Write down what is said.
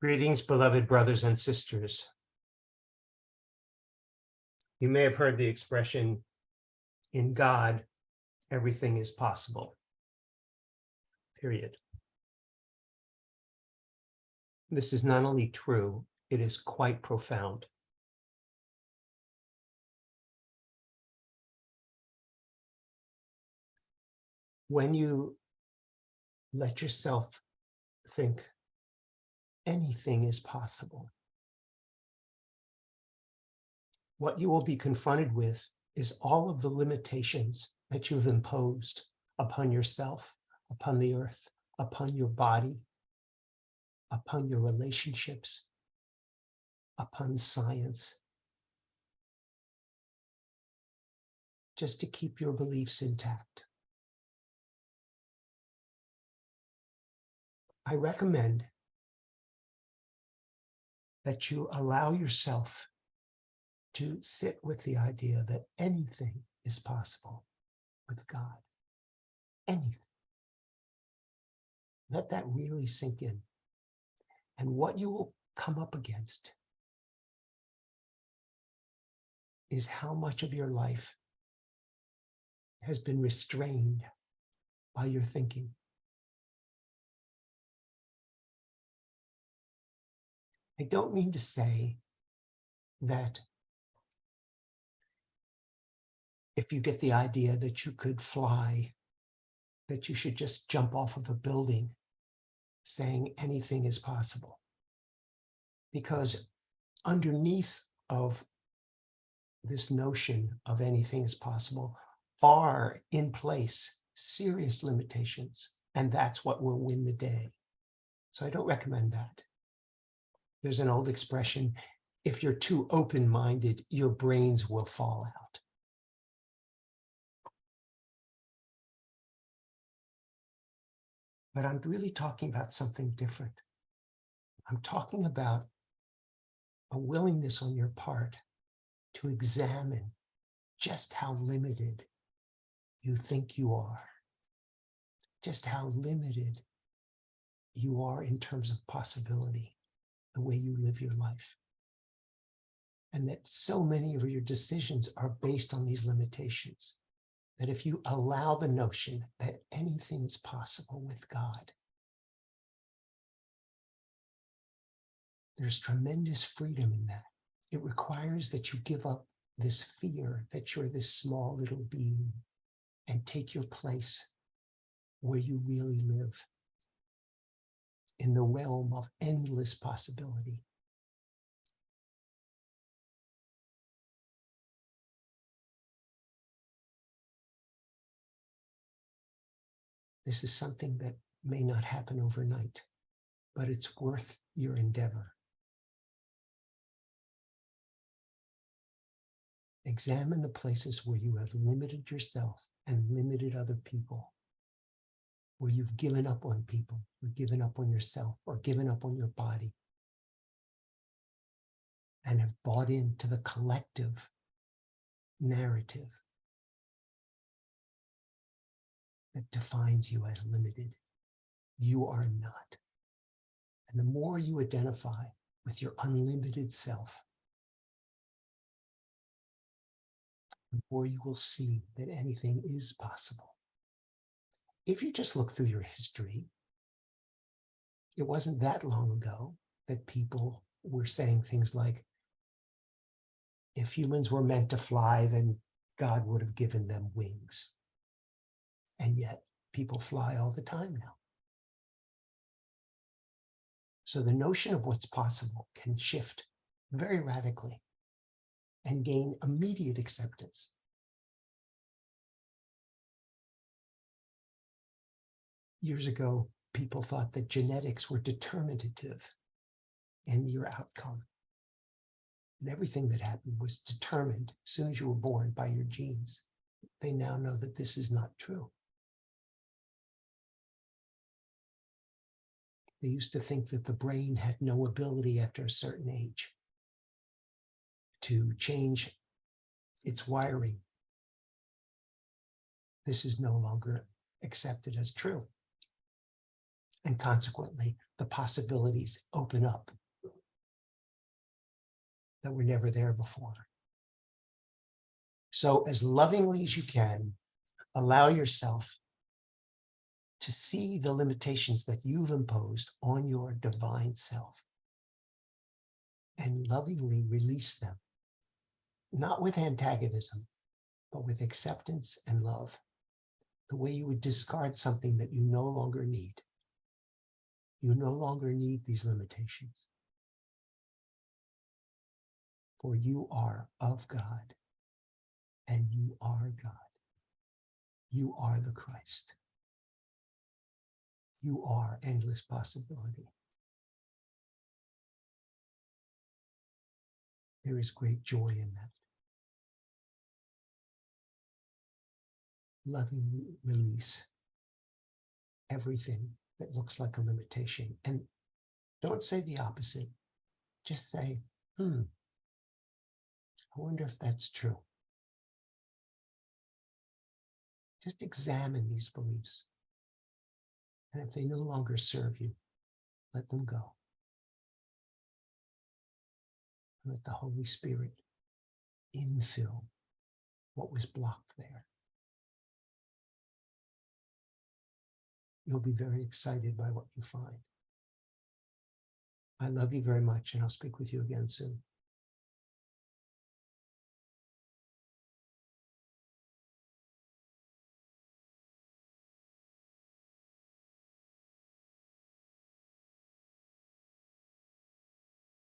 Greetings, beloved brothers and sisters. You may have heard the expression, in God, everything is possible, period. This is not only true, it is quite profound. When you let yourself think anything is possible, what you will be confronted with is all of the limitations that you've imposed upon yourself, upon the earth, upon your body, upon your relationships, upon science, just to keep your beliefs intact. I recommend that you allow yourself to sit with the idea that anything is possible with God. Anything. Let that really sink in. And what you will come up against is how much of your life has been restrained by your thinking. I don't mean to say that if you get the idea that you could fly, that you should just jump off of a building saying anything is possible. Because underneath of this notion of anything is possible are in place serious limitations, and that's what will win the day. So I don't recommend that. There's an old expression, if you're too open-minded, your brains will fall out. But I'm really talking about something different. I'm talking about a willingness on your part to examine just how limited you think you are, just how limited you are in terms of possibility, the way you live your life. And that so many of your decisions are based on these limitations, that if you allow the notion that anything is possible with God, there's tremendous freedom in that. It requires that you give up this fear that you're this small little being and take your place where you really live, in the realm of endless possibility. This is something that may not happen overnight, but it's worth your endeavor. Examine the places where you have limited yourself and limited other people, where you've given up on people, or given up on yourself, or given up on your body, and have bought into the collective narrative that defines you as limited. You are not. And the more you identify with your unlimited self, the more you will see that anything is possible. If you just look through your history, it wasn't that long ago that people were saying things like, if humans were meant to fly, then God would have given them wings. And yet people fly all the time now. So the notion of what's possible can shift very radically and gain immediate acceptance. Years ago, people thought that genetics were determinative in your outcome. And everything that happened was determined as soon as you were born by your genes. They now know that this is not true. They used to think that the brain had no ability after a certain age to change its wiring. This is no longer accepted as true. And consequently, the possibilities open up that were never there before. So as lovingly as you can, allow yourself to see the limitations that you've imposed on your divine self and lovingly release them, not with antagonism, but with acceptance and love, the way you would discard something that you no longer need. You no longer need these limitations, for you are of God and you are God. You are the Christ. You are endless possibility. There is great joy in that. Lovingly release everything that looks like a limitation. And don't say the opposite. Just say, I wonder if that's true. Just examine these beliefs. And if they no longer serve you, let them go. And let the Holy Spirit infill what was blocked there. You'll be very excited by what you find. I love you very much, and I'll speak with you again soon.